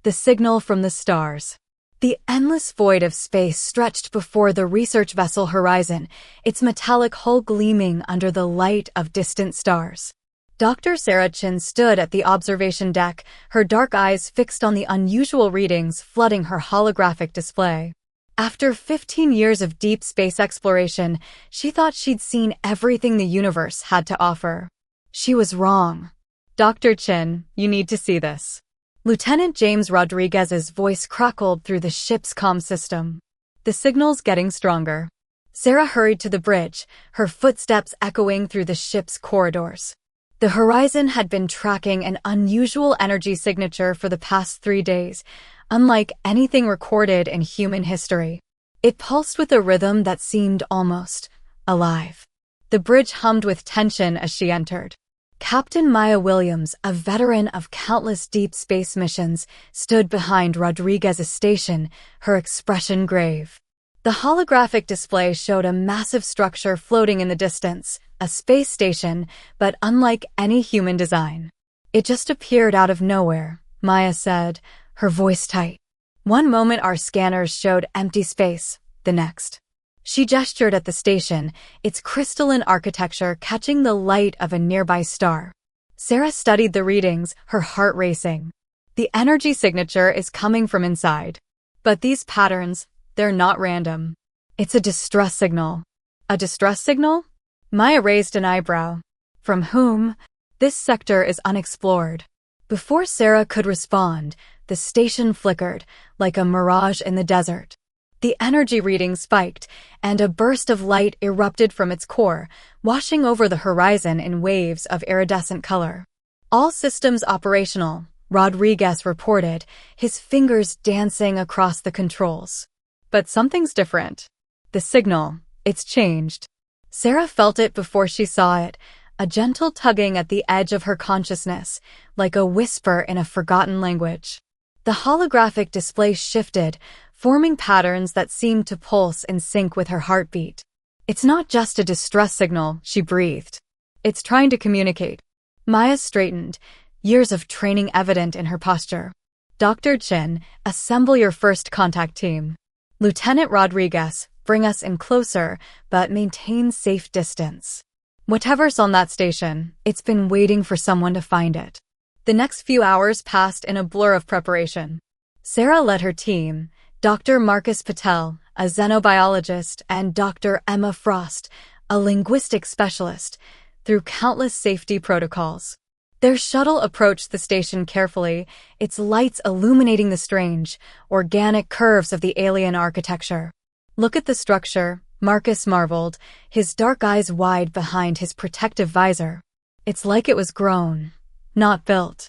The signal from the stars. The endless void of space stretched before the research vessel horizon, its metallic hull gleaming under the light of distant stars. Dr. Sarah Chin stood at the observation deck, her dark eyes fixed on the unusual readings flooding her holographic display. After 15 years of deep space exploration, she thought she'd seen everything the universe had to offer. She was wrong. "Dr. Chin, you need to see this." Lieutenant James Rodriguez's voice crackled through the ship's comm system. "The signal's getting stronger." Sarah hurried to the bridge, her footsteps echoing through the ship's corridors. The horizon had been tracking an unusual energy signature for the past 3 days, unlike anything recorded in human history. It pulsed with a rhythm that seemed almost alive. The bridge hummed with tension as she entered. Captain Maya Williams, a veteran of countless deep space missions, stood behind Rodriguez's station, her expression grave. The holographic display showed a massive structure floating in the distance, a space station, but unlike any human design. "It just appeared out of nowhere," Maya said, her voice tight. "One moment our scanners showed empty space, the next." She gestured at the station, its crystalline architecture catching the light of a nearby star. Sarah studied the readings, her heart racing. The energy signature is coming from inside. But these patterns, they're not random. It's a distress signal. "A distress signal?" Maya raised an eyebrow. "From whom?" "This sector is unexplored." Before Sarah could respond, the station flickered, like a mirage in the desert. The energy reading spiked, and a burst of light erupted from its core, washing over the horizon in waves of iridescent color. "All systems operational," Rodriguez reported, his fingers dancing across the controls. "But something's different. The signal, it's changed." Sarah felt it before she saw it, a gentle tugging at the edge of her consciousness, like a whisper in a forgotten language. The holographic display shifted, forming patterns that seemed to pulse in sync with her heartbeat. "It's not just a distress signal," she breathed. "It's trying to communicate." Maya straightened, years of training evident in her posture. "Dr. Chin, assemble your first contact team. Lieutenant Rodriguez, bring us in closer, but maintain safe distance. Whatever's on that station, it's been waiting for someone to find it." The next few hours passed in a blur of preparation. Sarah led her team, Dr. Marcus Patel, a xenobiologist, and Dr. Emma Frost, a linguistic specialist, through countless safety protocols. Their shuttle approached the station carefully, its lights illuminating the strange, organic curves of the alien architecture. "Look at the structure," Marcus marveled, his dark eyes wide behind his protective visor. "It's like it was grown, not built."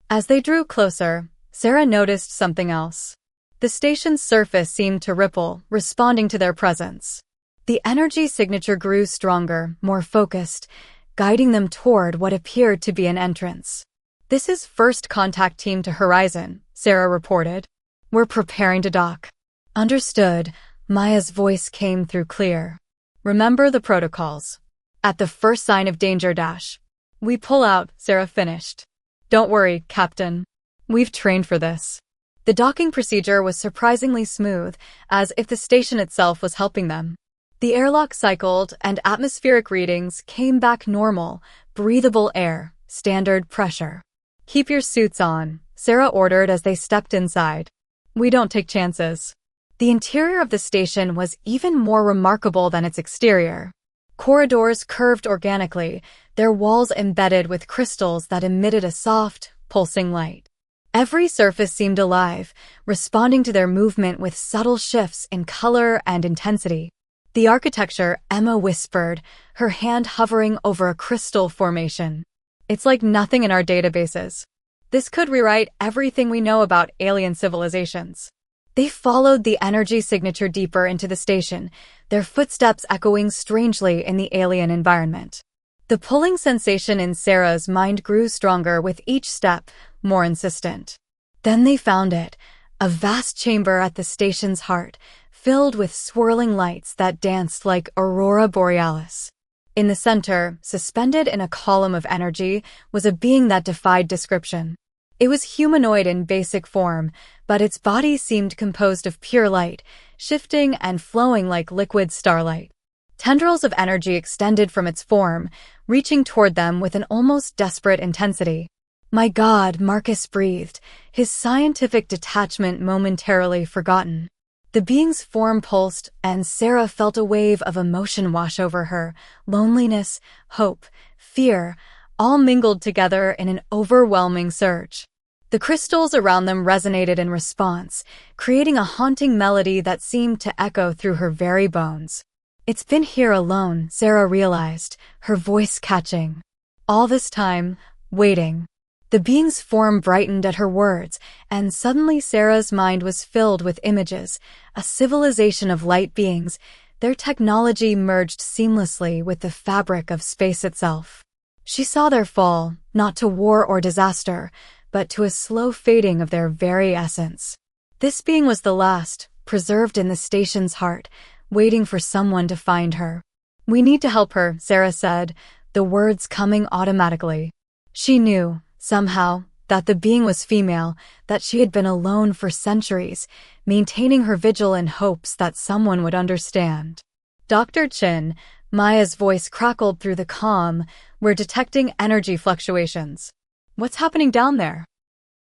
As they drew closer, Sarah noticed something else. The station's surface seemed to ripple, responding to their presence. The energy signature grew stronger, more focused, guiding them toward what appeared to be an entrance. "This is first contact team to Horizon," Sarah reported. "We're preparing to dock." "Understood," Maya's voice came through clear. "Remember the protocols. At the first sign of danger dash. We pull out," Sarah finished. "Don't worry, Captain. We've trained for this." The docking procedure was surprisingly smooth, as if the station itself was helping them. The airlock cycled, and atmospheric readings came back normal, breathable air, standard pressure. "Keep your suits on," Sarah ordered as they stepped inside. "We don't take chances." The interior of the station was even more remarkable than its exterior. Corridors curved organically, their walls embedded with crystals that emitted a soft, pulsing light. Every surface seemed alive, responding to their movement with subtle shifts in color and intensity. "The architecture," Emma whispered, her hand hovering over a crystal formation. "It's like nothing in our databases. This could rewrite everything we know about alien civilizations." They followed the energy signature deeper into the station, their footsteps echoing strangely in the alien environment. The pulling sensation in Sarah's mind grew stronger with each step, more insistent. Then they found it, a vast chamber at the station's heart, filled with swirling lights that danced like aurora borealis. In the center, suspended in a column of energy, was a being that defied description. It was humanoid in basic form, but its body seemed composed of pure light, shifting and flowing like liquid starlight. Tendrils of energy extended from its form, reaching toward them with an almost desperate intensity. "My God," Marcus breathed, his scientific detachment momentarily forgotten. The being's form pulsed, and Sarah felt a wave of emotion wash over her. Loneliness, hope, fear, all mingled together in an overwhelming surge. The crystals around them resonated in response, creating a haunting melody that seemed to echo through her very bones. "It's been here alone," Sarah realized, her voice catching. All this time, waiting. The being's form brightened at her words, and suddenly Sarah's mind was filled with images, a civilization of light beings. Their technology merged seamlessly with the fabric of space itself. She saw their fall, not to war or disaster, but to a slow fading of their very essence. This being was the last, preserved in the station's heart, waiting for someone to find her. "We need to help her," Sarah said, the words coming automatically. She knew, somehow, that the being was female, that she had been alone for centuries, maintaining her vigil in hopes that someone would understand. "Dr. Chin," Maya's voice crackled through the calm, "we're detecting energy fluctuations. What's happening down there?"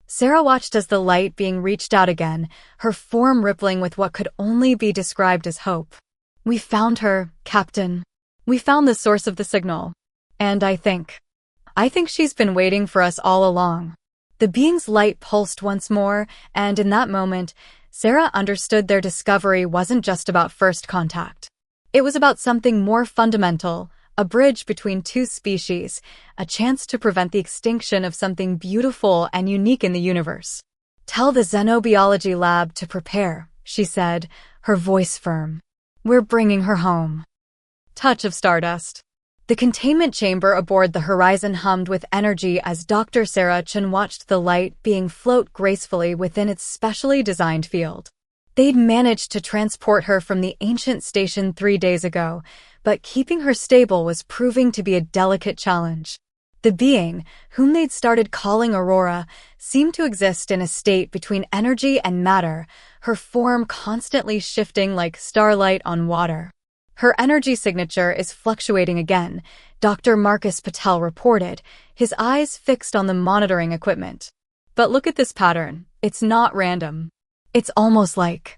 Sarah watched as the light being reached out again, her form rippling with what could only be described as hope. "We found her, Captain. We found the source of the signal. And I think she's been waiting for us all along." The being's light pulsed once more, and in that moment, Sarah understood their discovery wasn't just about first contact. It was about something more fundamental, a bridge between two species, a chance to prevent the extinction of something beautiful and unique in the universe. "Tell the xenobiology lab to prepare," she said, her voice firm. "We're bringing her home." Touch of stardust. The containment chamber aboard the Horizon hummed with energy as Dr. Sarah Chen watched the light being float gracefully within its specially designed field. They'd managed to transport her from the ancient station 3 days ago, but keeping her stable was proving to be a delicate challenge. The being, whom they'd started calling Aurora, seemed to exist in a state between energy and matter, her form constantly shifting like starlight on water. "Her energy signature is fluctuating again," Dr. Marcus Patel reported, his eyes fixed on the monitoring equipment. "But look at this pattern. It's not random. It's almost like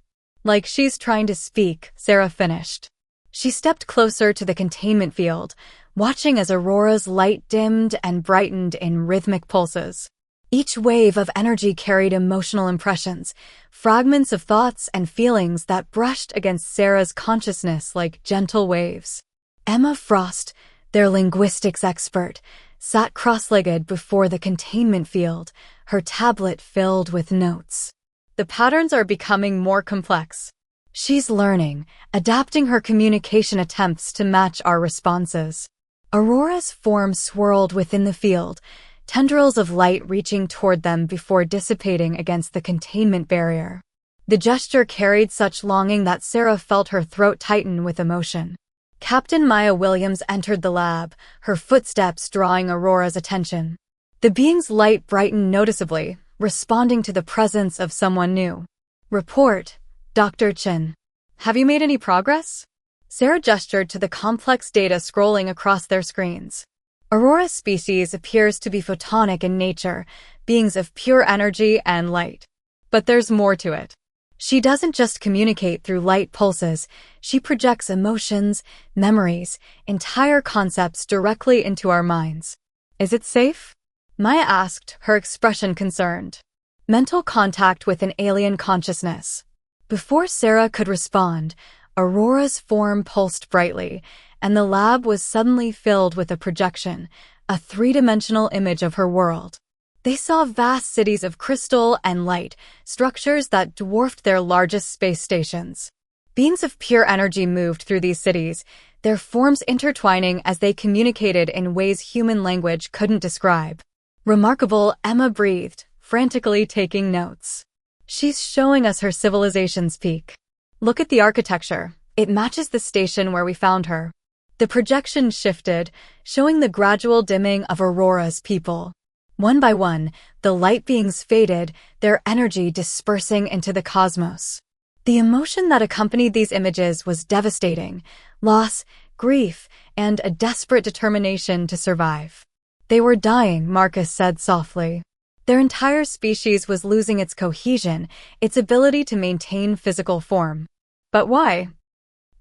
she's trying to speak," Sarah finished. She stepped closer to the containment field, watching as Aurora's light dimmed and brightened in rhythmic pulses. Each wave of energy carried emotional impressions, fragments of thoughts and feelings that brushed against Sarah's consciousness like gentle waves. Emma Frost, their linguistics expert, sat cross-legged before the containment field, her tablet filled with notes. "The patterns are becoming more complex. She's learning, adapting her communication attempts to match our responses." Aurora's form swirled within the field, tendrils of light reaching toward them before dissipating against the containment barrier. The gesture carried such longing that Sarah felt her throat tighten with emotion. Captain Maya Williams entered the lab, her footsteps drawing Aurora's attention. The being's light brightened noticeably, responding to the presence of someone new. "Report, Dr. Chin. Have you made any progress?" Sarah gestured to the complex data scrolling across their screens. Aurora's species appears to be photonic in nature, beings of pure energy and light. But there's more to it. She doesn't just communicate through light pulses, she projects emotions, memories, entire concepts directly into our minds. "Is it safe?" Maya asked, her expression concerned. "Mental contact with an alien consciousness." Before Sarah could respond, Aurora's form pulsed brightly, and the lab was suddenly filled with a projection, a three-dimensional image of her world. They saw vast cities of crystal and light, structures that dwarfed their largest space stations. Beings of pure energy moved through these cities, their forms intertwining as they communicated in ways human language couldn't describe. "Remarkable," Emma breathed, frantically taking notes. "She's showing us her civilization's peak. Look at the architecture. It matches the station where we found her." The projection shifted, showing the gradual dimming of Aurora's people. One by one, the light beings faded, their energy dispersing into the cosmos. The emotion that accompanied these images was devastating: loss, grief, and a desperate determination to survive. They were dying, Marcus said softly. Their entire species was losing its cohesion, its ability to maintain physical form. But why?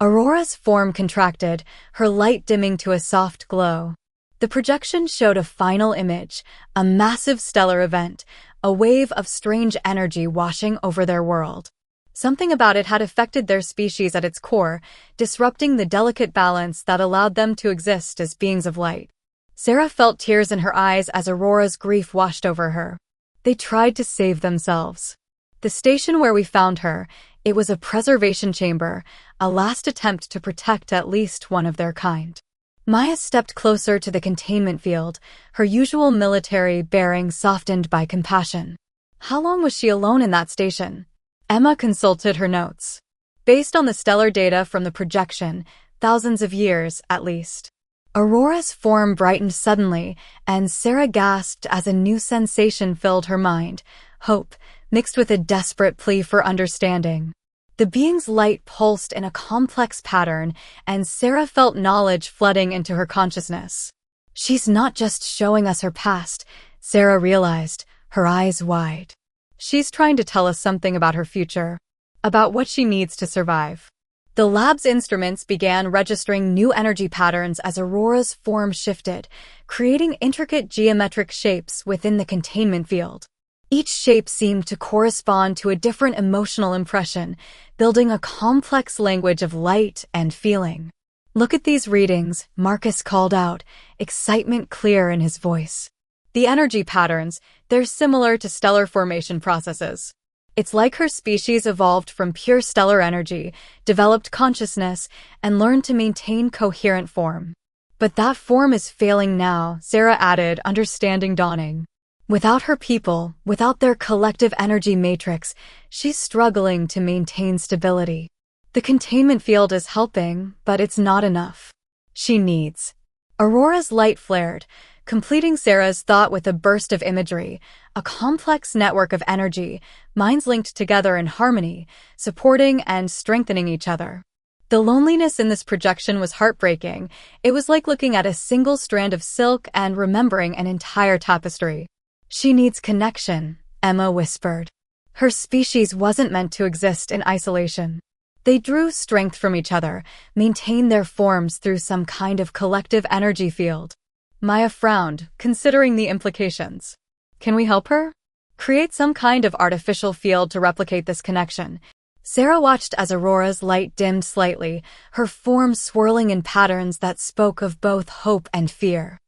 Aurora's form contracted, her light dimming to a soft glow. The projection showed a final image, a massive stellar event, a wave of strange energy washing over their world. Something about it had affected their species at its core, disrupting the delicate balance that allowed them to exist as beings of light. Sarah felt tears in her eyes as Aurora's grief washed over her. They tried to save themselves. The station where we found her, it was a preservation chamber, a last attempt to protect at least one of their kind. Maya stepped closer to the containment field, her usual military bearing softened by compassion. How long was she alone in that station? Emma consulted her notes. Based on the stellar data from the projection, thousands of years, at least. Aurora's form brightened suddenly, and Sarah gasped as a new sensation filled her mind: hope, mixed with a desperate plea for understanding. The being's light pulsed in a complex pattern, and Sarah felt knowledge flooding into her consciousness. She's not just showing us her past, Sarah realized, her eyes wide. She's trying to tell us something about her future, about what she needs to survive. The lab's instruments began registering new energy patterns as Aurora's form shifted, creating intricate geometric shapes within the containment field. Each shape seemed to correspond to a different emotional impression, building a complex language of light and feeling. "Look at these readings," Marcus called out, excitement clear in his voice. "The energy patterns, they're similar to stellar formation processes. It's like her species evolved from pure stellar energy, developed consciousness, and learned to maintain coherent form. But that form is failing now," Sarah added, understanding dawning. "Without her people, without their collective energy matrix, she's struggling to maintain stability. The containment field is helping, but it's not enough. She needs." Aurora's light flared, completing Sarah's thought with a burst of imagery, a complex network of energy, minds linked together in harmony, supporting and strengthening each other. The loneliness in this projection was heartbreaking. It was like looking at a single strand of silk and remembering an entire tapestry. "She needs connection," Emma whispered. Her species wasn't meant to exist in isolation. They drew strength from each other, maintained their forms through some kind of collective energy field. Maya frowned, considering the implications. "Can we help her? Create some kind of artificial field to replicate this connection." Sarah watched as Aurora's light dimmed slightly, her form swirling in patterns that spoke of both hope and fear.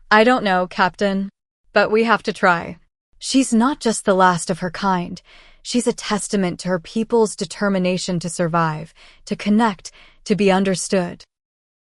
"I don't know, Captain, but we have to try. She's not just the last of her kind. She's a testament to her people's determination to survive, to connect, to be understood."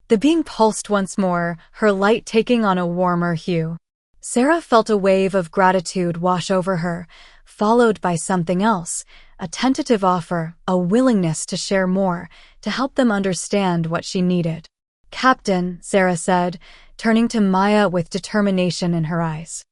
The being pulsed once more, her light taking on a warmer hue. Sarah felt a wave of gratitude wash over her, followed by something else, a tentative offer, a willingness to share more, to help them understand what she needed. "Captain," Sarah said, turning to Maya with determination in her eyes.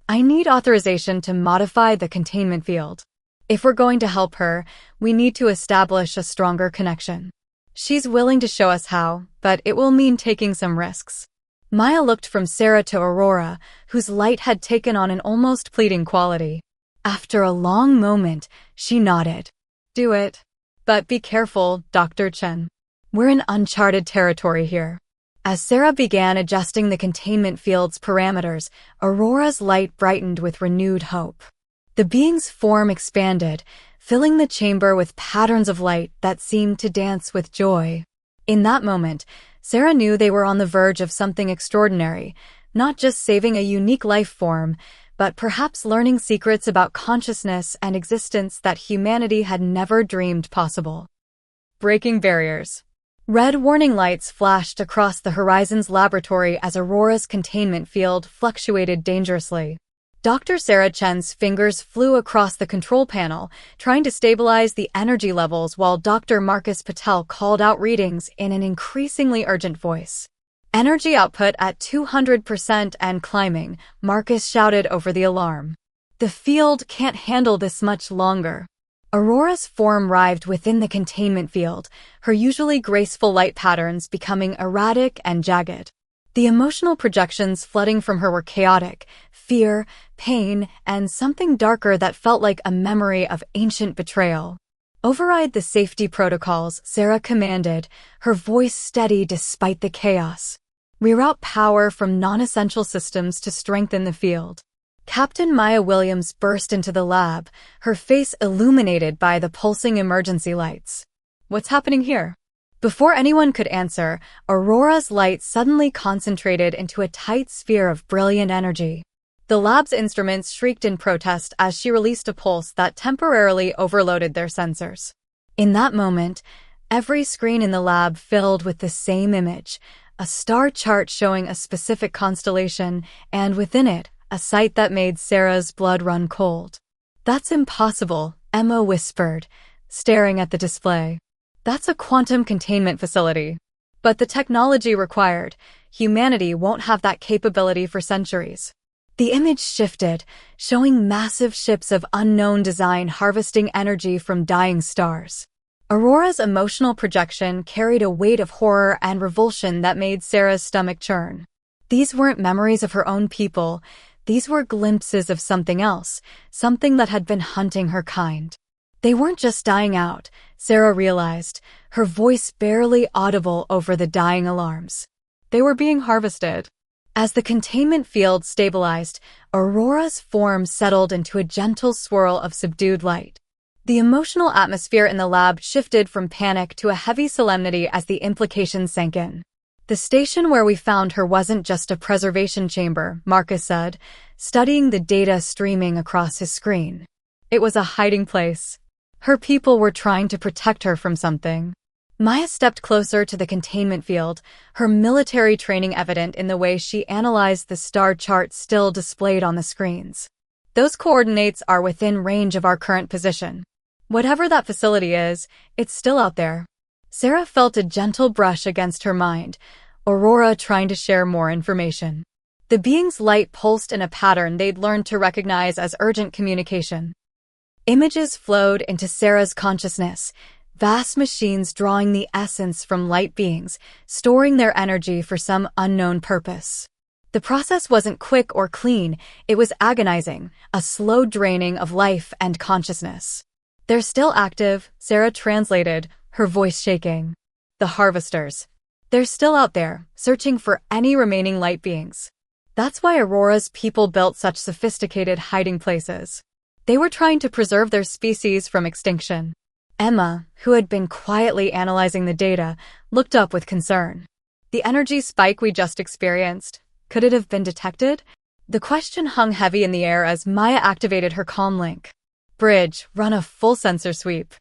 "I need authorization to modify the containment field. If we're going to help her, we need to establish a stronger connection. She's willing to show us how, but it will mean taking some risks." Maya looked from Sarah to Aurora, whose light had taken on an almost pleading quality. After a long moment, she nodded. "Do it. But be careful, Dr. Chen. We're in uncharted territory here." As Sarah began adjusting the containment field's parameters, Aurora's light brightened with renewed hope. The being's form expanded, filling the chamber with patterns of light that seemed to dance with joy. In that moment, Sarah knew they were on the verge of something extraordinary, not just saving a unique life form, but perhaps learning secrets about consciousness and existence that humanity had never dreamed possible. Breaking barriers. Red warning lights flashed across the horizon's laboratory as Aurora's containment field fluctuated dangerously. Dr. Sarah Chen's fingers flew across the control panel, trying to stabilize the energy levels while Dr. Marcus Patel called out readings in an increasingly urgent voice. Energy output at 200% and climbing, Marcus shouted over the alarm. The field can't handle this much longer. Aurora's form writhed within the containment field, her usually graceful light patterns becoming erratic and jagged. The emotional projections flooding from her were chaotic: fear, pain, and something darker that felt like a memory of ancient betrayal. "Override the safety protocols," Sarah commanded, her voice steady despite the chaos. "Reroute power from non-essential systems to strengthen the field." Captain Maya Williams burst into the lab, her face illuminated by the pulsing emergency lights. "What's happening here?" Before anyone could answer, Aurora's light suddenly concentrated into a tight sphere of brilliant energy. The lab's instruments shrieked in protest as she released a pulse that temporarily overloaded their sensors. In that moment, every screen in the lab filled with the same image, a star chart showing a specific constellation, and within it, a sight that made Sarah's blood run cold. "That's impossible," Emma whispered, staring at the display. "That's a quantum containment facility. But the technology required, humanity won't have that capability for centuries." The image shifted, showing massive ships of unknown design harvesting energy from dying stars. Aurora's emotional projection carried a weight of horror and revulsion that made Sarah's stomach churn. These weren't memories of her own people. These were glimpses of something else, something that had been hunting her kind. They weren't just dying out, Sarah realized, her voice barely audible over the dying alarms. They were being harvested. As the containment field stabilized, Aurora's form settled into a gentle swirl of subdued light. The emotional atmosphere in the lab shifted from panic to a heavy solemnity as the implications sank in. "The station where we found her wasn't just a preservation chamber," Marcus said, studying the data streaming across his screen. "It was a hiding place. Her people were trying to protect her from something." Maya stepped closer to the containment field, her military training evident in the way she analyzed the star chart still displayed on the screens. "Those coordinates are within range of our current position. Whatever that facility is, it's still out there." Sarah felt a gentle brush against her mind, Aurora trying to share more information. The being's light pulsed in a pattern they'd learned to recognize as urgent communication. Images flowed into Sarah's consciousness, vast machines drawing the essence from light beings, storing their energy for some unknown purpose. The process wasn't quick or clean, it was agonizing, a slow draining of life and consciousness. "They're still active," Sarah translated, her voice shaking. "The harvesters. They're still out there, searching for any remaining light beings. That's why Aurora's people built such sophisticated hiding places. They were trying to preserve their species from extinction." Emma, who had been quietly analyzing the data, looked up with concern. "The energy spike we just experienced, could it have been detected?" The question hung heavy in the air as Maya activated her comm link. "Bridge, run a full sensor sweep.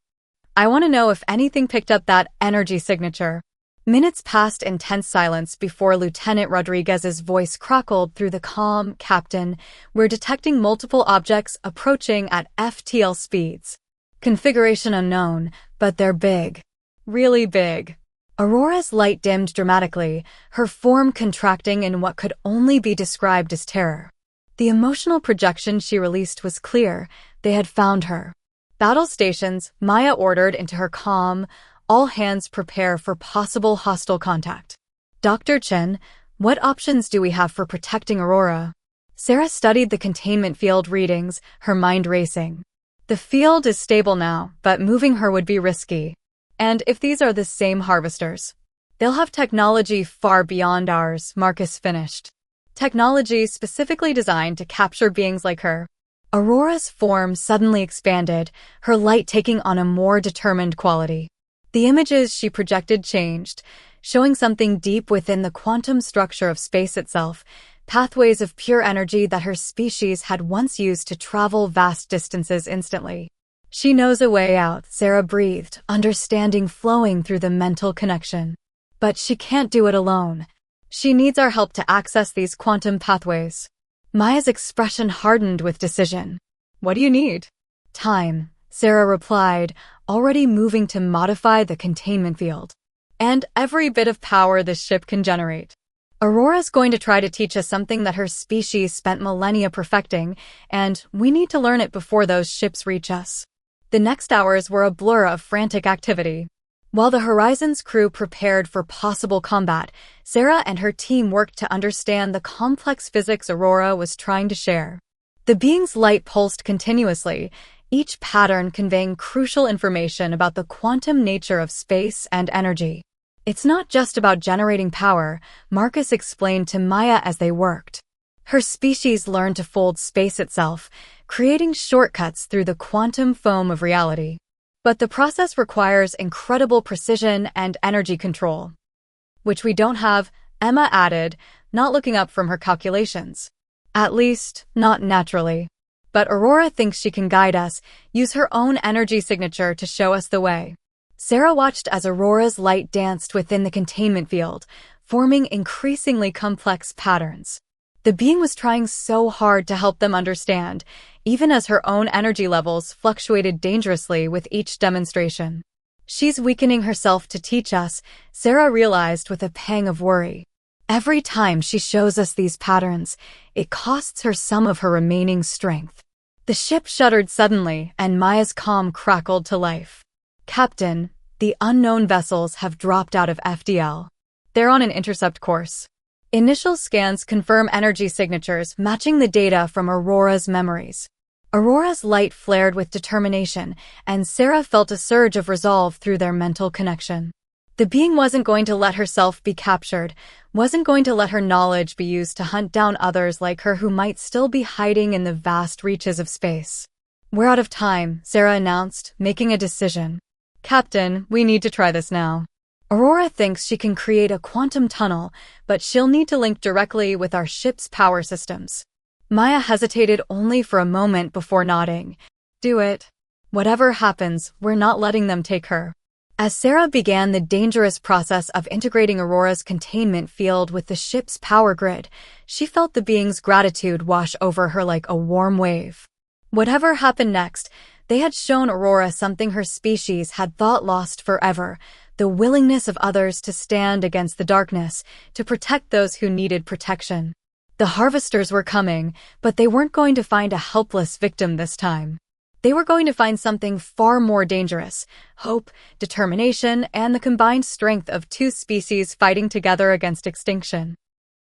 I want to know if anything picked up that energy signature." Minutes passed in tense silence before Lieutenant Rodriguez's voice crackled through the comm. "Captain, we're detecting multiple objects approaching at FTL speeds. Configuration unknown, but they're big. Really big." Aurora's light dimmed dramatically, her form contracting in what could only be described as terror. The emotional projection she released was clear: they had found her. "Battle stations," Maya ordered into her comm. "All hands prepare for possible hostile contact." "Dr. Chen, what options do we have for protecting Aurora?" Sarah studied the containment field readings, her mind racing. "The field is stable now, but moving her would be risky. And if these are the same harvesters, they'll have technology far beyond ours," Marcus finished. "Technology specifically designed to capture beings like her." Aurora's form suddenly expanded, her light taking on a more determined quality. The images she projected changed, showing something deep within the quantum structure of space itself, pathways of pure energy that her species had once used to travel vast distances instantly. "She knows a way out," Sarah breathed, understanding flowing through the mental connection. "But she can't do it alone. She needs our help to access these quantum pathways." Maya's expression hardened with decision. "What do you need?" "Time," Sarah replied, already moving to modify the containment field. "And every bit of power this ship can generate." Aurora's going to try to teach us something that her species spent millennia perfecting, and we need to learn it before those ships reach us. The next hours were a blur of frantic activity. While the Horizon's crew prepared for possible combat, Sarah and her team worked to understand the complex physics Aurora was trying to share. The being's light pulsed continuously, each pattern conveying crucial information about the quantum nature of space and energy. It's not just about generating power, Marcus explained to Maya as they worked. Her species learned to fold space itself, creating shortcuts through the quantum foam of reality. But the process requires incredible precision and energy control, which we don't have, Emma added, not looking up from her calculations. At least, not naturally. But Aurora thinks she can guide us, use her own energy signature to show us the way. Sarah watched as Aurora's light danced within the containment field, forming increasingly complex patterns. The being was trying so hard to help them understand, even as her own energy levels fluctuated dangerously with each demonstration. She's weakening herself to teach us, Sarah realized with a pang of worry. Every time she shows us these patterns, it costs her some of her remaining strength. The ship shuddered suddenly, and Maya's calm crackled to life. Captain, the unknown vessels have dropped out of FDL. They're on an intercept course. Initial scans confirm energy signatures matching the data from Aurora's memories. Aurora's light flared with determination, and Sarah felt a surge of resolve through their mental connection. The being wasn't going to let herself be captured, wasn't going to let her knowledge be used to hunt down others like her who might still be hiding in the vast reaches of space. We're out of time, Sarah announced, making a decision. Captain, we need to try this now. Aurora thinks she can create a quantum tunnel, but she'll need to link directly with our ship's power systems. Maya hesitated only for a moment before nodding. Do it. Whatever happens, we're not letting them take her. As Sarah began the dangerous process of integrating Aurora's containment field with the ship's power grid, she felt the being's gratitude wash over her like a warm wave. Whatever happened next, they had shown Aurora something her species had thought lost forever, the willingness of others to stand against the darkness, to protect those who needed protection. The harvesters were coming, but they weren't going to find a helpless victim this time. They were going to find something far more dangerous: hope, determination, and the combined strength of two species fighting together against extinction.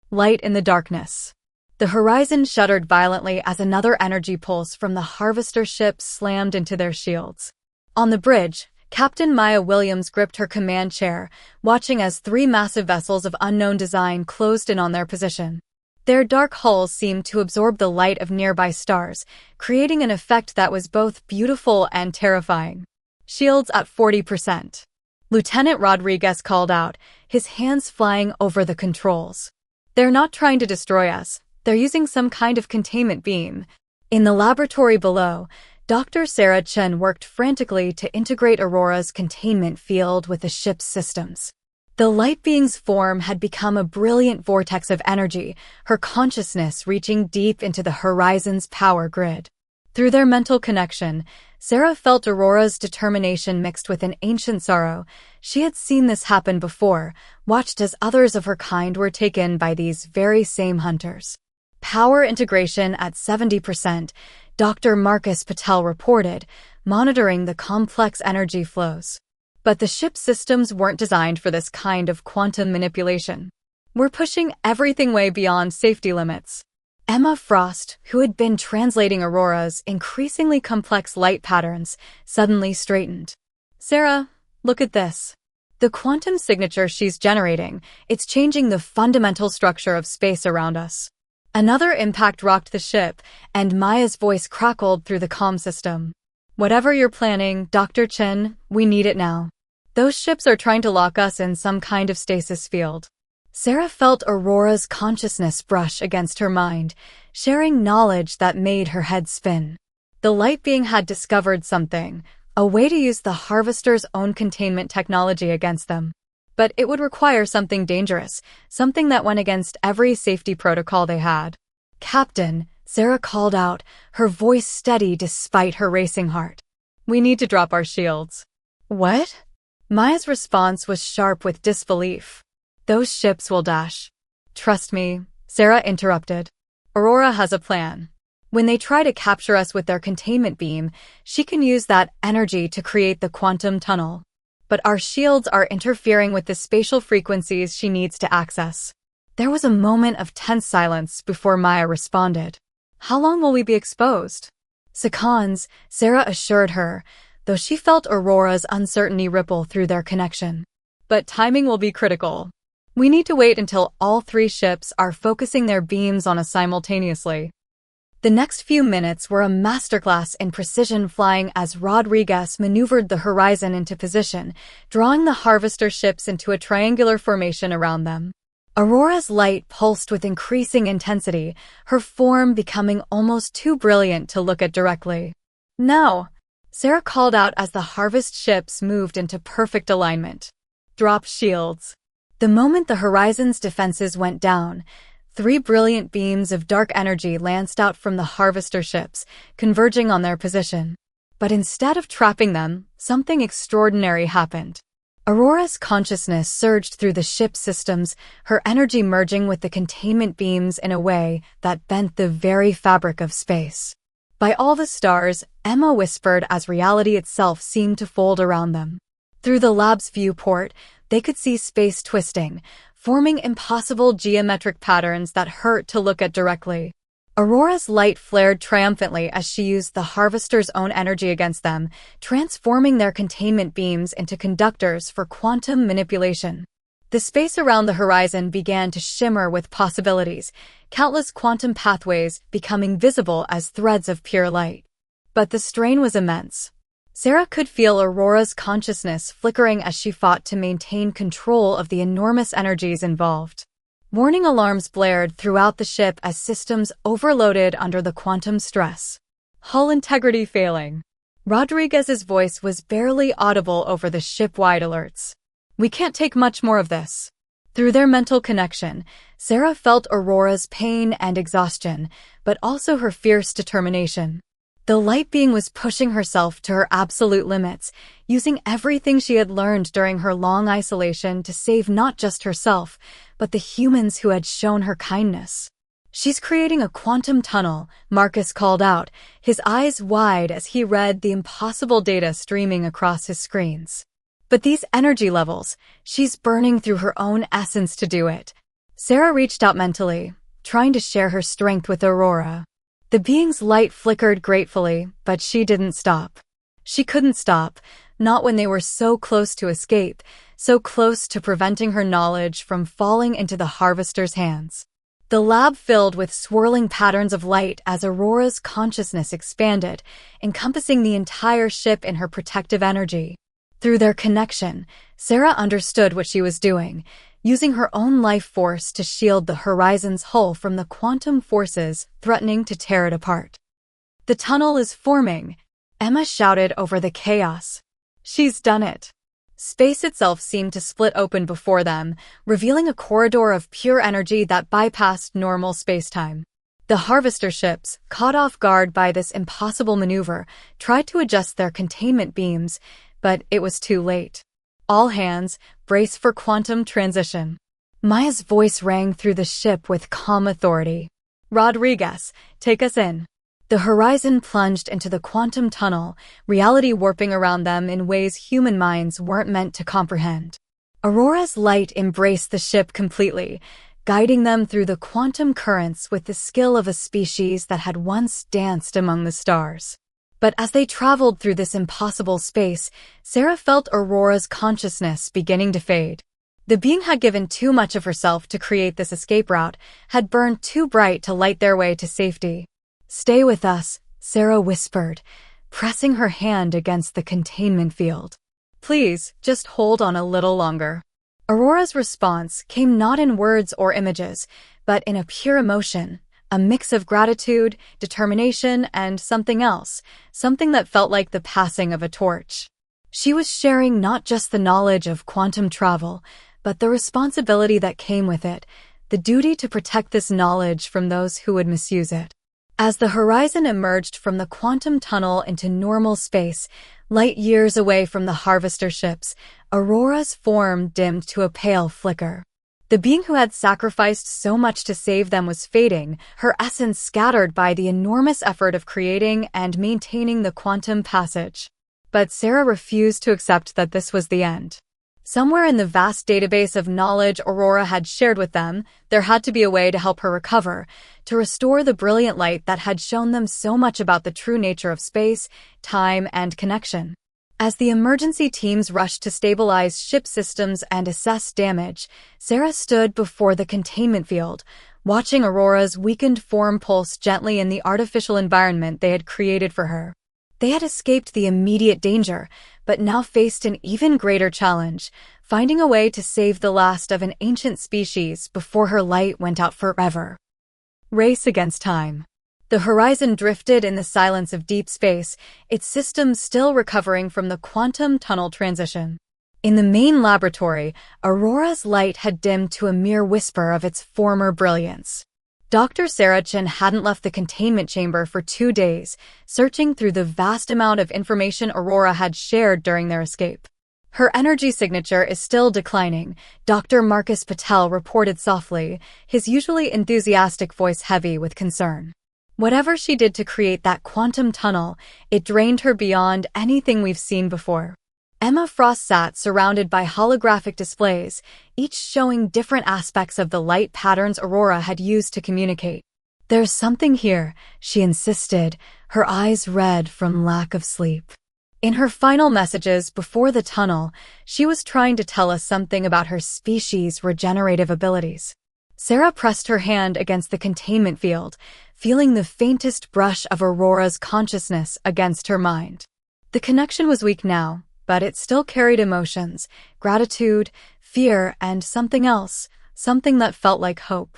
Light in the darkness. The horizon shuddered violently as another energy pulse from the harvester ship slammed into their shields. On the bridge, Captain Maya Williams gripped her command chair, watching as three massive vessels of unknown design closed in on their position. Their dark hulls seemed to absorb the light of nearby stars, creating an effect that was both beautiful and terrifying. Shields at 40%. Lieutenant Rodriguez called out, his hands flying over the controls. They're not trying to destroy us. They're using some kind of containment beam. In the laboratory below, Dr. Sarah Chen worked frantically to integrate Aurora's containment field with the ship's systems. The light being's form had become a brilliant vortex of energy, her consciousness reaching deep into the horizon's power grid. Through their mental connection, Sarah felt Aurora's determination mixed with an ancient sorrow. She had seen this happen before, watched as others of her kind were taken by these very same hunters. Power integration at 70%, Dr. Marcus Patel reported, monitoring the complex energy flows. But the ship's systems weren't designed for this kind of quantum manipulation. We're pushing everything way beyond safety limits. Emma Frost, who had been translating Aurora's increasingly complex light patterns, suddenly straightened. Sarah, look at this. The quantum signature she's generating, it's changing the fundamental structure of space around us. Another impact rocked the ship, and Maya's voice crackled through the comm system. Whatever you're planning, Dr. Chen, we need it now. Those ships are trying to lock us in some kind of stasis field. Sarah felt Aurora's consciousness brush against her mind, sharing knowledge that made her head spin. The light being had discovered something, a way to use the harvester's own containment technology against them. But it would require something dangerous, something that went against every safety protocol they had. Captain, Sarah called out, her voice steady despite her racing heart. We need to drop our shields. What? Maya's response was sharp with disbelief. Those ships will dash. Trust me, Sarah interrupted. Aurora has a plan. When they try to capture us with their containment beam, she can use that energy to create the quantum tunnel. But our shields are interfering with the spatial frequencies she needs to access. There was a moment of tense silence before Maya responded. How long will we be exposed? Seconds, Sarah assured her, though she felt Aurora's uncertainty ripple through their connection. But timing will be critical. We need to wait until all three ships are focusing their beams on us simultaneously. The next few minutes were a masterclass in precision flying as Rodriguez maneuvered the horizon into position, drawing the harvester ships into a triangular formation around them. Aurora's light pulsed with increasing intensity, her form becoming almost too brilliant to look at directly. Now, Sarah called out as the harvest ships moved into perfect alignment. Drop shields. The moment the horizon's defenses went down, 3 brilliant beams of dark energy lanced out from the harvester ships, converging on their position. But instead of trapping them, something extraordinary happened. Aurora's consciousness surged through the ship's systems, her energy merging with the containment beams in a way that bent the very fabric of space. By all the stars, Emma whispered as reality itself seemed to fold around them. Through the lab's viewport, they could see space twisting, forming impossible geometric patterns that hurt to look at directly. Aurora's light flared triumphantly as she used the harvester's own energy against them, transforming their containment beams into conductors for quantum manipulation. The space around the horizon began to shimmer with possibilities, countless quantum pathways becoming visible as threads of pure light. But the strain was immense. Sarah could feel Aurora's consciousness flickering as she fought to maintain control of the enormous energies involved. Warning alarms blared throughout the ship as systems overloaded under the quantum stress. Hull integrity failing. Rodriguez's voice was barely audible over the ship-wide alerts. We can't take much more of this. Through their mental connection, Sarah felt Aurora's pain and exhaustion, but also her fierce determination. The light being was pushing herself to her absolute limits, using everything she had learned during her long isolation to save not just herself, but the humans who had shown her kindness. She's creating a quantum tunnel, Marcus called out, his eyes wide as he read the impossible data streaming across his screens. But these energy levels, she's burning through her own essence to do it. Sarah reached out mentally, trying to share her strength with Aurora. The being's light flickered gratefully, but she didn't stop. She couldn't stop, not when they were so close to escape, so close to preventing her knowledge from falling into the harvester's hands. The lab filled with swirling patterns of light as Aurora's consciousness expanded, encompassing the entire ship in her protective energy. Through their connection, Sarah understood what she was doing, using her own life force to shield the horizon's hull from the quantum forces threatening to tear it apart. The tunnel is forming, Emma shouted over the chaos. She's done it. Space itself seemed to split open before them, revealing a corridor of pure energy that bypassed normal spacetime. The harvester ships, caught off guard by this impossible maneuver, tried to adjust their containment beams, but it was too late. All hands, brace for quantum transition. Maya's voice rang through the ship with calm authority. Rodriguez, take us in. The horizon plunged into the quantum tunnel, reality warping around them in ways human minds weren't meant to comprehend. Aurora's light embraced the ship completely, guiding them through the quantum currents with the skill of a species that had once danced among the stars. But as they traveled through this impossible space, Sarah felt Aurora's consciousness beginning to fade. The being had given too much of herself to create this escape route, had burned too bright to light their way to safety. Stay with us, Sarah whispered, pressing her hand against the containment field. Please, just hold on a little longer. Aurora's response came not in words or images, but in a pure emotion. A mix of gratitude, determination, and something else, something that felt like the passing of a torch. She was sharing not just the knowledge of quantum travel, but the responsibility that came with it, the duty to protect this knowledge from those who would misuse it. As the horizon emerged from the quantum tunnel into normal space, light years away from the harvester ships, Aurora's form dimmed to a pale flicker. The being who had sacrificed so much to save them was fading, her essence scattered by the enormous effort of creating and maintaining the quantum passage. But Sarah refused to accept that this was the end. Somewhere in the vast database of knowledge Aurora had shared with them, there had to be a way to help her recover, to restore the brilliant light that had shown them so much about the true nature of space, time, and connection. As the emergency teams rushed to stabilize ship systems and assess damage, Sarah stood before the containment field, watching Aurora's weakened form pulse gently in the artificial environment they had created for her. They had escaped the immediate danger, but now faced an even greater challenge, finding a way to save the last of an ancient species before her light went out forever. Race against time. The horizon drifted in the silence of deep space, its systems still recovering from the quantum tunnel transition. In the main laboratory, Aurora's light had dimmed to a mere whisper of its former brilliance. Dr. Sarachin hadn't left the containment chamber for 2 days, searching through the vast amount of information Aurora had shared during their escape. Her energy signature is still declining, Dr. Marcus Patel reported softly, his usually enthusiastic voice heavy with concern. Whatever she did to create that quantum tunnel, it drained her beyond anything we've seen before. Emma Frost sat surrounded by holographic displays, each showing different aspects of the light patterns Aurora had used to communicate. "There's something here," she insisted, her eyes red from lack of sleep. In her final messages before the tunnel, she was trying to tell us something about her species' regenerative abilities. Sarah pressed her hand against the containment field, feeling the faintest brush of Aurora's consciousness against her mind. The connection was weak now, but it still carried emotions, gratitude, fear, and something else, something that felt like hope.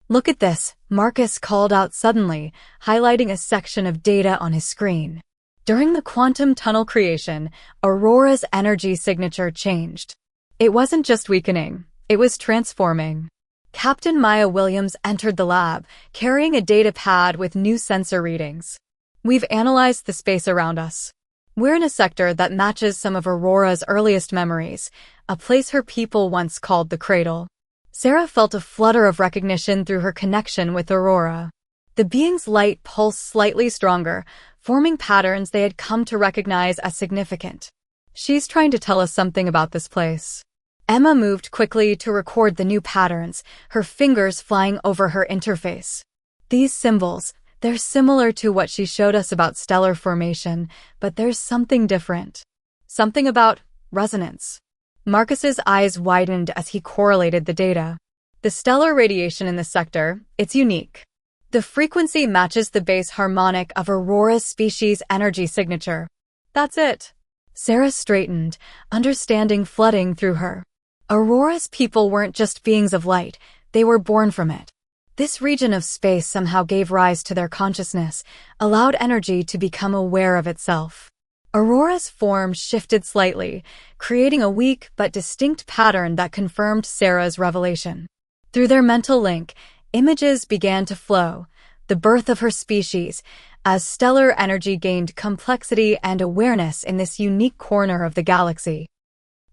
"Look at this," Marcus called out suddenly, highlighting a section of data on his screen. During the quantum tunnel creation, Aurora's energy signature changed. It wasn't just weakening, it was transforming. Captain Maya Williams entered the lab, carrying a data pad with new sensor readings. "We've analyzed the space around us. We're in a sector that matches some of Aurora's earliest memories, a place her people once called the Cradle." Sarah felt a flutter of recognition through her connection with Aurora. The being's light pulsed slightly stronger, forming patterns they had come to recognize as significant. "She's trying to tell us something about this place." Emma moved quickly to record the new patterns, her fingers flying over her interface. "These symbols, they're similar to what she showed us about stellar formation, but there's something different. Something about resonance." Marcus's eyes widened as he correlated the data. "The stellar radiation in this sector, it's unique. The frequency matches the base harmonic of Aurora's species' energy signature. That's it." Sarah straightened, understanding flooding through her. Aurora's people weren't just beings of light, they were born from it. This region of space somehow gave rise to their consciousness, allowed energy to become aware of itself. Aurora's form shifted slightly, creating a weak but distinct pattern that confirmed Sarah's revelation. Through their mental link, images began to flow, the birth of her species, as stellar energy gained complexity and awareness in this unique corner of the galaxy.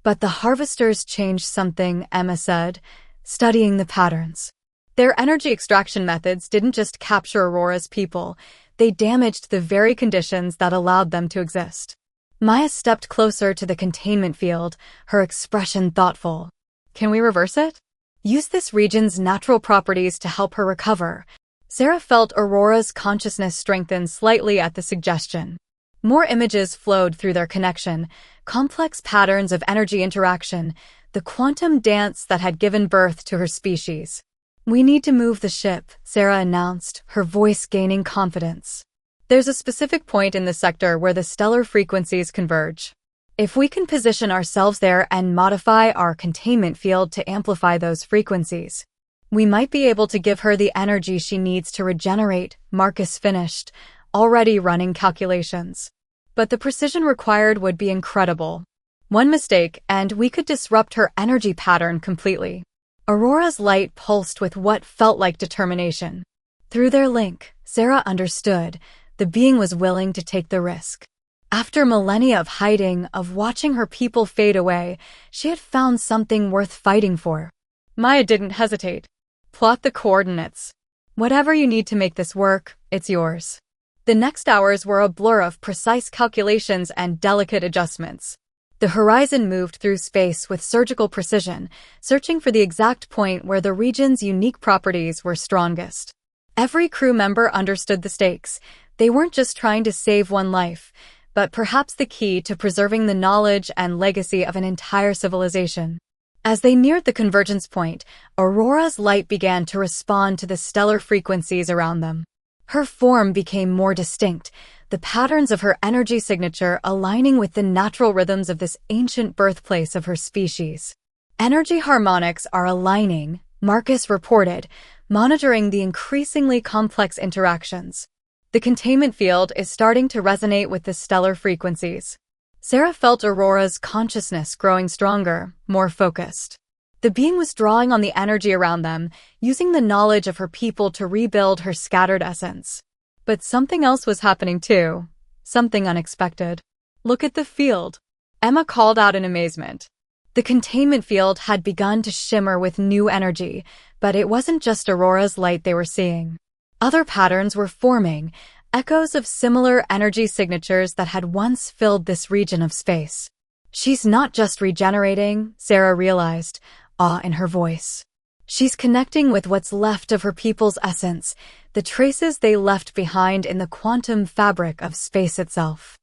"But the harvesters changed something," Emma said, studying the patterns. "Their energy extraction methods didn't just capture Aurora's people, they damaged the very conditions that allowed them to exist." Maya stepped closer to the containment field, her expression thoughtful. "Can we reverse it? Use this region's natural properties to help her recover." Sarah felt Aurora's consciousness strengthen slightly at the suggestion. More images flowed through their connection, complex patterns of energy interaction, the quantum dance that had given birth to her species. "We need to move the ship," Sarah announced, her voice gaining confidence. "There's a specific point in the sector where the stellar frequencies converge. If we can position ourselves there and modify our containment field to amplify those frequencies, we might be able to give her the energy she needs to regenerate," Marcus finished, already running calculations. "But the precision required would be incredible. One mistake, and we could disrupt her energy pattern completely." Aurora's light pulsed with what felt like determination. Through their link, Sarah understood the being was willing to take the risk. After millennia of hiding, of watching her people fade away, she had found something worth fighting for. Maya didn't hesitate. Plot the coordinates. Whatever you need to make this work, it's yours. The next hours were a blur of precise calculations and delicate adjustments. The horizon moved through space with surgical precision, searching for the exact point where the region's unique properties were strongest. Every crew member understood the stakes. They weren't just trying to save one life, but perhaps the key to preserving the knowledge and legacy of an entire civilization. As they neared the convergence point, Aurora's light began to respond to the stellar frequencies around them. Her form became more distinct, the patterns of her energy signature aligning with the natural rhythms of this ancient birthplace of her species. Energy harmonics are aligning, Marcus reported, monitoring the increasingly complex interactions. The containment field is starting to resonate with the stellar frequencies. Sarah felt Aurora's consciousness growing stronger, more focused. The being was drawing on the energy around them, using the knowledge of her people to rebuild her scattered essence. But something else was happening too. Something unexpected. Look at the field. Emma called out in amazement. The containment field had begun to shimmer with new energy, but it wasn't just Aurora's light they were seeing. Other patterns were forming, echoes of similar energy signatures that had once filled this region of space. She's not just regenerating, Sarah realized, awe in her voice. She's connecting with what's left of her people's essence, the traces they left behind in the quantum fabric of space itself.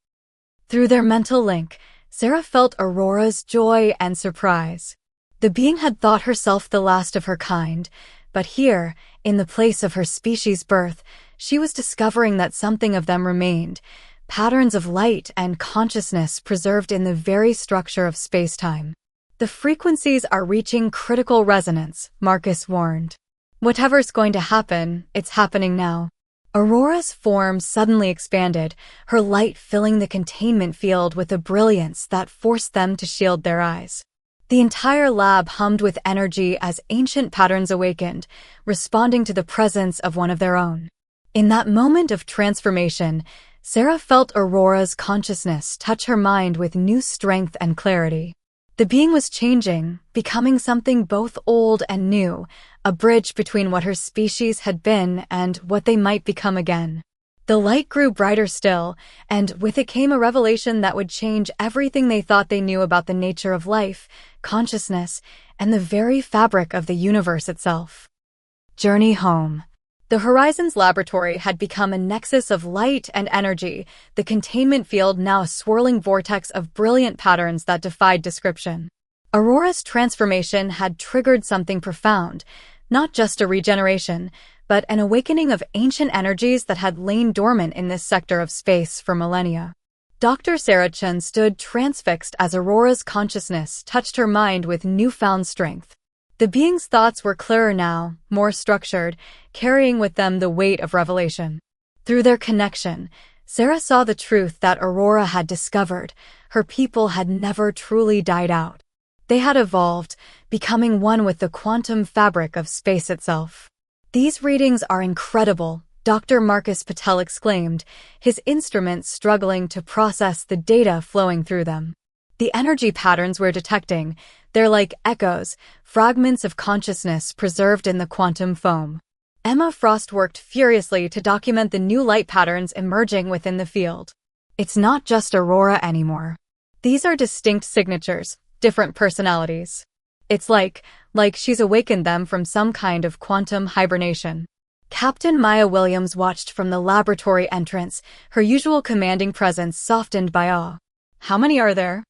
Through their mental link, Sarah felt Aurora's joy and surprise. The being had thought herself the last of her kind, but here, in the place of her species' birth, she was discovering that something of them remained, patterns of light and consciousness preserved in the very structure of space-time. The frequencies are reaching critical resonance, Marcus warned. Whatever's going to happen, it's happening now. Aurora's form suddenly expanded, her light filling the containment field with a brilliance that forced them to shield their eyes. The entire lab hummed with energy as ancient patterns awakened, responding to the presence of one of their own. In that moment of transformation, Sarah felt Aurora's consciousness touch her mind with new strength and clarity. The being was changing, becoming something both old and new, a bridge between what her species had been and what they might become again. The light grew brighter still, and with it came a revelation that would change everything they thought they knew about the nature of life, consciousness, and the very fabric of the universe itself. Journey home. The Horizons laboratory had become a nexus of light and energy, the containment field now a swirling vortex of brilliant patterns that defied description. Aurora's transformation had triggered something profound, not just a regeneration, but an awakening of ancient energies that had lain dormant in this sector of space for millennia. Dr. Sarah Chen stood transfixed as Aurora's consciousness touched her mind with newfound strength. The being's thoughts were clearer now, more structured, carrying with them the weight of revelation. Through their connection, Sarah saw the truth that Aurora had discovered. Her people had never truly died out. They had evolved, becoming one with the quantum fabric of space itself. "These readings are incredible," Dr. Marcus Patel exclaimed, his instruments struggling to process the data flowing through them. "The energy patterns we're detecting, they're like echoes, fragments of consciousness preserved in the quantum foam." Emma Frost worked furiously to document the new light patterns emerging within the field. "It's not just Aurora anymore. These are distinct signatures, different personalities. It's like she's awakened them from some kind of quantum hibernation." Captain Maya Williams watched from the laboratory entrance, her usual commanding presence softened by awe. "How many are there?"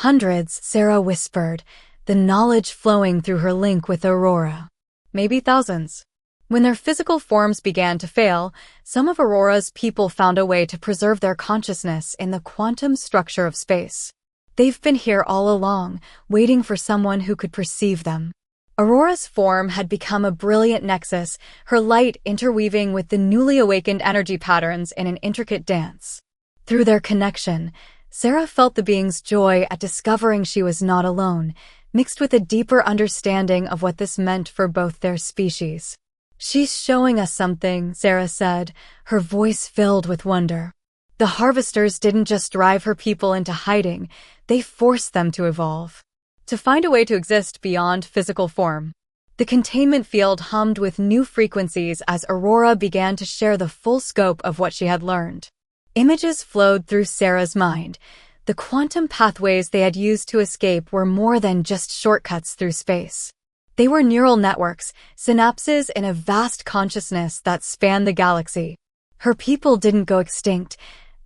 "Hundreds," Sarah whispered, the knowledge flowing through her link with Aurora. "Maybe thousands." When their physical forms began to fail, some of Aurora's people found a way to preserve their consciousness in the quantum structure of space. They've been here all along, waiting for someone who could perceive them. Aurora's form had become a brilliant nexus, her light interweaving with the newly awakened energy patterns in an intricate dance. Through their connection, Sarah felt the being's joy at discovering she was not alone, mixed with a deeper understanding of what this meant for both their species. "She's showing us something," Sarah said, her voice filled with wonder. "The harvesters didn't just drive her people into hiding, they forced them to evolve. To find a way to exist beyond physical form." The containment field hummed with new frequencies as Aurora began to share the full scope of what she had learned. Images flowed through Sarah's mind. The quantum pathways they had used to escape were more than just shortcuts through space. They were neural networks, synapses in a vast consciousness that spanned the galaxy. Her people didn't go extinct,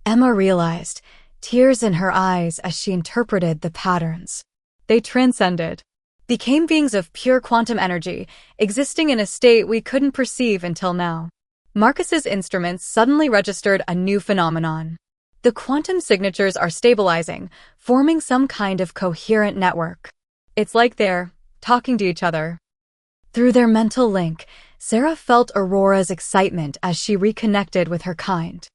Emma realized, tears in her eyes as she interpreted the patterns. They transcended, became beings of pure quantum energy, existing in a state we couldn't perceive until now. Marcus's instruments suddenly registered a new phenomenon. The quantum signatures are stabilizing, forming some kind of coherent network. It's like they're talking to each other. Through their mental link, Sarah felt Aurora's excitement as she reconnected with her kind.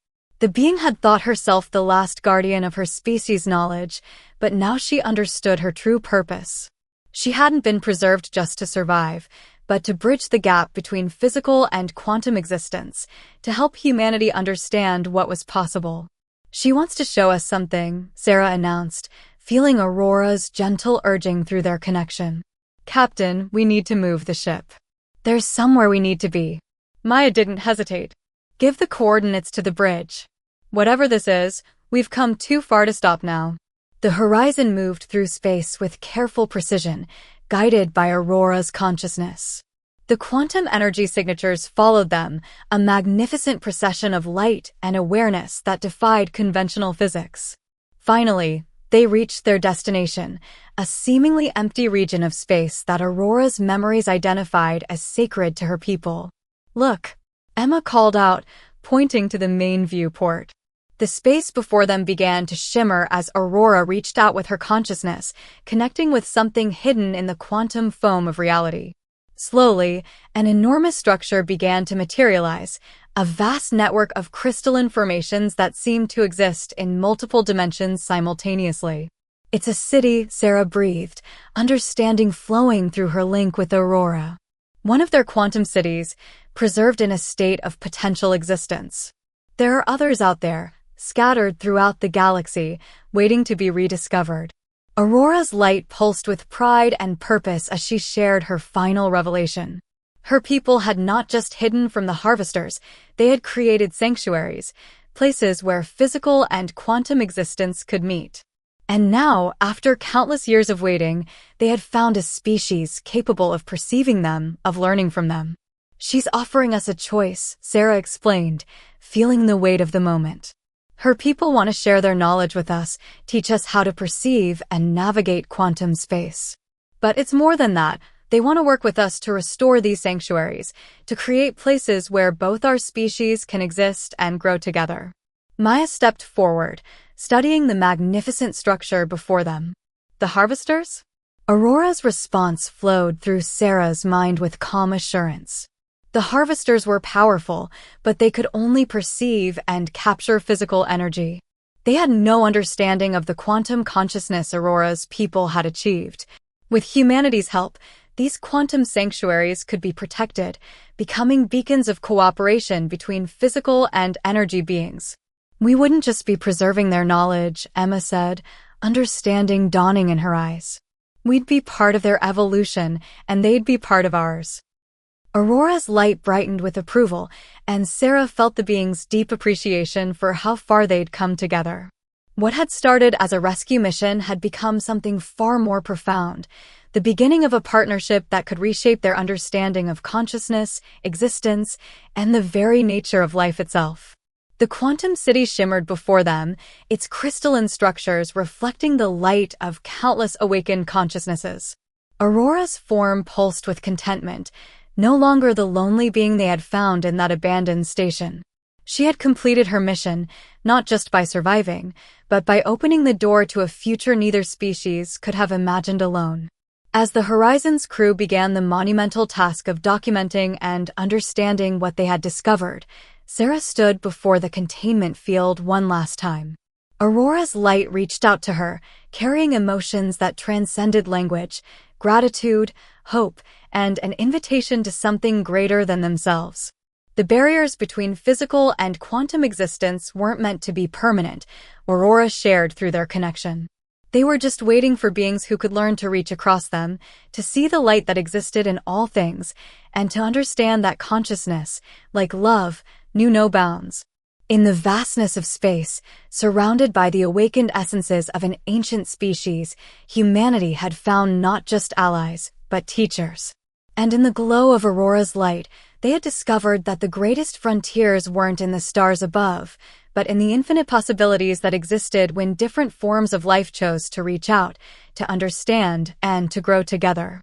The being had thought herself the last guardian of her species' knowledge, but now she understood her true purpose. She hadn't been preserved just to survive, but to bridge the gap between physical and quantum existence, to help humanity understand what was possible. She wants to show us something, Sarah announced, feeling Aurora's gentle urging through their connection. Captain, we need to move the ship. There's somewhere we need to be. Maya didn't hesitate. Give the coordinates to the bridge. Whatever this is, we've come too far to stop now. The horizon moved through space with careful precision, guided by Aurora's consciousness. The quantum energy signatures followed them, a magnificent procession of light and awareness that defied conventional physics. Finally, they reached their destination, a seemingly empty region of space that Aurora's memories identified as sacred to her people. Look, Emma called out, pointing to the main viewport. The space before them began to shimmer as Aurora reached out with her consciousness, connecting with something hidden in the quantum foam of reality. Slowly, an enormous structure began to materialize, a vast network of crystalline formations that seemed to exist in multiple dimensions simultaneously. It's a city, Sarah breathed, understanding flowing through her link with Aurora. One of their quantum cities, preserved in a state of potential existence. There are others out there, scattered throughout the galaxy, waiting to be rediscovered. Aurora's light pulsed with pride and purpose as she shared her final revelation. Her people had not just hidden from the harvesters, they had created sanctuaries, places where physical and quantum existence could meet. And now, after countless years of waiting, they had found a species capable of perceiving them, of learning from them. She's offering us a choice, Sarah explained, feeling the weight of the moment. Her people want to share their knowledge with us, teach us how to perceive and navigate quantum space. But it's more than that. They want to work with us to restore these sanctuaries, to create places where both our species can exist and grow together. Maya stepped forward, studying the magnificent structure before them. The harvesters? Aurora's response flowed through Sarah's mind with calm assurance. The harvesters were powerful, but they could only perceive and capture physical energy. They had no understanding of the quantum consciousness Aurora's people had achieved. With humanity's help, these quantum sanctuaries could be protected, becoming beacons of cooperation between physical and energy beings. We wouldn't just be preserving their knowledge, Emma said, understanding dawning in her eyes. We'd be part of their evolution, and they'd be part of ours. Aurora's light brightened with approval, and Sarah felt the being's deep appreciation for how far they'd come together. What had started as a rescue mission had become something far more profound, the beginning of a partnership that could reshape their understanding of consciousness, existence, and the very nature of life itself. The quantum city shimmered before them, its crystalline structures reflecting the light of countless awakened consciousnesses. Aurora's form pulsed with contentment, no longer the lonely being they had found in that abandoned station. She had completed her mission, not just by surviving, but by opening the door to a future neither species could have imagined alone. As the Horizon's crew began the monumental task of documenting and understanding what they had discovered, Sarah stood before the containment field one last time. Aurora's light reached out to her, carrying emotions that transcended language, gratitude, hope, and an invitation to something greater than themselves. The barriers between physical and quantum existence weren't meant to be permanent, Aurora shared through their connection. They were just waiting for beings who could learn to reach across them, to see the light that existed in all things, and to understand that consciousness, like love, knew no bounds. In the vastness of space, surrounded by the awakened essences of an ancient species, humanity had found not just allies, but teachers. And in the glow of Aurora's light, they had discovered that the greatest frontiers weren't in the stars above, but in the infinite possibilities that existed when different forms of life chose to reach out, to understand, and to grow together.